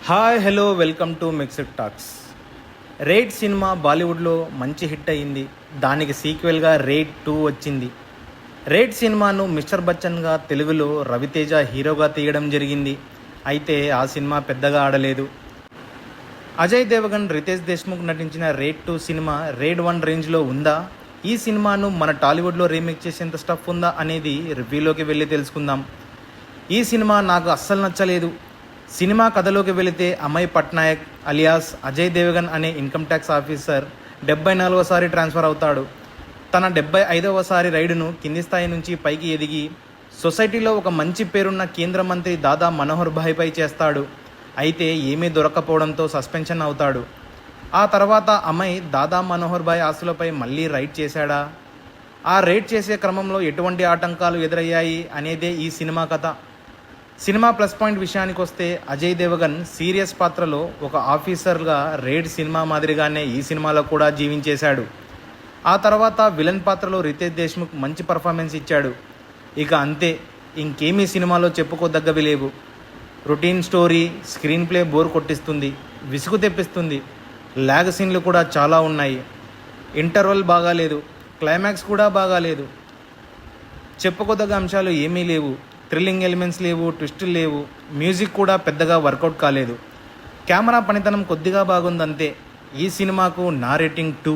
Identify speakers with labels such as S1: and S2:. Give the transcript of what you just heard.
S1: Hi hello welcome to mixed talks. Raid సినిమా బాలీవుడ్లో మంచి హిట్ అయ్యింది. దానికి సీక్వెల్గా రేడ్ 2 వచ్చింది. రేడ్ సినిమాను మిస్టర్ బచ్చన్గా తెలుగులో రవితేజ హీరోగా తీయడం జరిగింది. అయితే ఆ సినిమా పెద్దగా ఆడలేదు. అజయ్ దేవగన్, రితేష్ దేశ్ముఖ్ నటించిన రేడ్ 2 సినిమా రేడ్ 1 రేంజ్లో ఉందా? ఈ సినిమాను మన టాలీవుడ్లో రీమేక్ చేసేంత స్టఫ్ ఉందా అనేది రివ్యూలోకి వెళ్ళి తెలుసుకుందాం. ఈ సినిమా నాకు అస్సలు నచ్చలేదు. సినిమా కథలోకి వెళితే అమయ్ పట్నాయక్ అలియాస్ అజయ్ దేవగన్ అనే ఇన్కమ్ ట్యాక్స్ ఆఫీసర్ 74వసారి ట్రాన్స్ఫర్ అవుతాడు. తన 75వసారి రైడును కింది స్థాయి నుంచి పైకి ఎదిగి సొసైటీలో ఒక మంచి పేరున్న కేంద్ర మంత్రి దాదా మనోహర్ భాయ్పై చేస్తాడు. అయితే ఏమీ దొరక్కపోవడంతో సస్పెన్షన్ అవుతాడు. ఆ తర్వాత అమయ్ దాదా మనోహర్ భాయ్ ఆస్తులపై మళ్ళీ రైడ్ చేశాడా? ఆ రైడ్ చేసే క్రమంలో ఎటువంటి ఆటంకాలు ఎదురయ్యాయి అనేదే ఈ సినిమా కథ. సినిమా ప్లస్ పాయింట్ విషయానికి వస్తే అజయ్ దేవగన్ సీరియస్ పాత్రలో ఒక ఆఫీసర్గా రేడ్ సినిమా మాదిరిగానే ఈ సినిమాలో కూడా జీవించేశాడు. ఆ తర్వాత విలన్ పాత్రలో రితేష్ దేశ్ముఖ్ మంచి పర్ఫార్మెన్స్ ఇచ్చాడు. ఇక అంతే, ఇంకేమీ సినిమాలో చెప్పుకోదగ్గవి లేవు. Routine story, screenplay bore కొట్టిస్తుంది, విసుగు తెప్పిస్తుంది. లాగ్ సీన్లు కూడా చాలా ఉన్నాయి. ఇంటర్వల్ బాగాలేదు, క్లైమాక్స్ కూడా బాగాలేదు. చెప్పుకోదగ్గ అంశాలు ఏమీ లేవు. థ్రిల్లింగ్ ఎలిమెంట్స్ లేవు, ట్విస్టులు లేవు. మ్యూజిక్ కూడా పెద్దగా వర్కౌట్ కాలేదు. కెమెరా పనితనం కొద్దిగా బాగుందంతే. ఈ సినిమాకు నా రేటింగ్ 2.